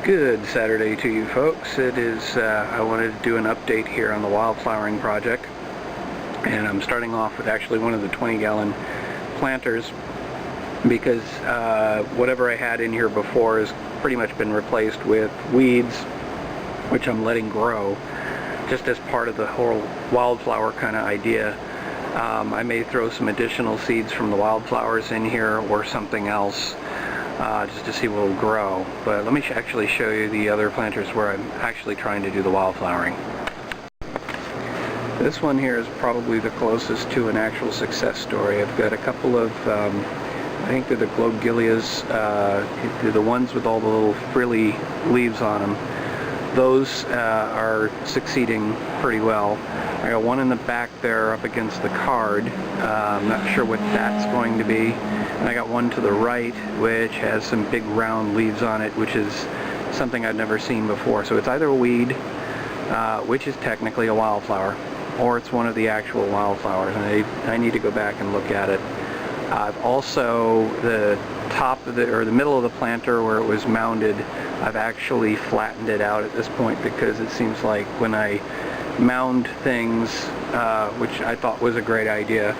Good Saturday to you folks. It is, I wanted to do an update here on the wildflowering project, and I'm starting off with actually one of the 20-gallon planters because whatever I had in here before has pretty much been replaced with weeds, which I'm letting grow just as part of the whole wildflower kind of idea. I may throw some additional seeds from the wildflowers in here or something else just to see what will grow. But let me actually show you the other planters where I'm actually trying to do the wildflowering. This one here is probably the closest to an actual success story. I've got a couple of, I think they're the globigilias, they're the ones with all the little frilly leaves on them. Those are succeeding pretty well. I got one in the back there up against the card. I'm not sure what that's going to be. And I got one to the right which has some big round leaves on it, which is something I've never seen before. So it's either a weed, which is technically a wildflower, or it's one of the actual wildflowers, and I need to go back and look at it. I've also, the top of the, or the middle of the planter where it was mounded, I've actually flattened it out at this point because it seems like when I mound things, which I thought was a great idea,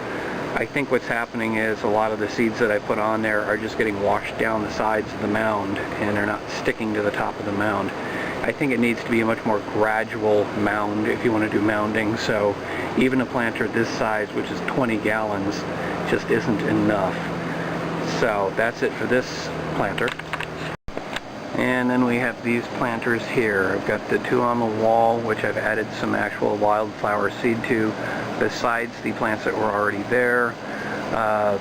I think what's happening is a lot of the seeds that I put on there are just getting washed down the sides of the mound and they're not sticking to the top of the mound. I think it needs to be a much more gradual mound if you want to do mounding, so even a planter this size, which is 20 gallons, just isn't enough. So that's it for this planter. And then we have these planters here. I've got the two on the wall, which I've added some actual wildflower seed to, besides the plants that were already there.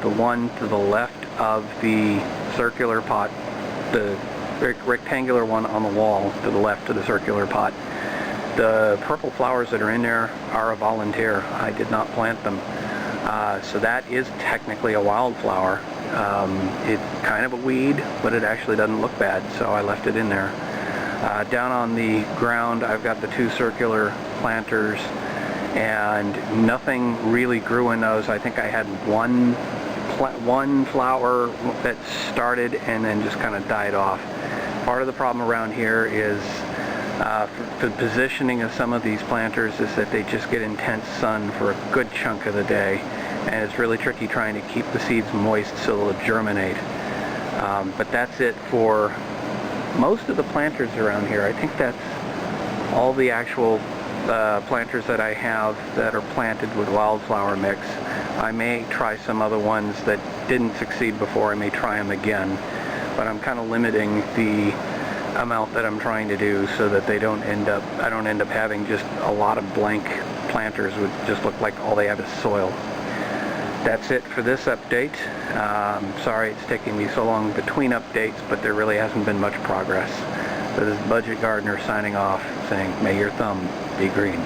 The one to the left of the circular pot, the rectangular one on the wall to the left of the circular pot. The purple flowers that are in there are a volunteer. I did not plant them. So that is technically a wildflower. It's kind of a weed, but it actually doesn't look bad, so I left it in there. Down on the ground I've got the two circular planters, and nothing really grew in those. I think I had one flower that started and then just kind of died off. Part of the problem around here is for the positioning of some of these planters is that they just get intense sun for a good chunk of the day, and it's really tricky trying to keep the seeds moist so they'll germinate. But that's it for most of the planters around here. I think that's all the actual planters that I have that are planted with wildflower mix. I may try some other ones that didn't succeed before. I may try them again, but I'm kind of limiting the amount that I'm trying to do so that I don't end up having just a lot of blank planters which just look like all they have is soil. That's it for this update. Sorry it's taking me so long between updates, but there really hasn't been much progress. So this is Budget Gardener signing off, saying, may your thumb be green.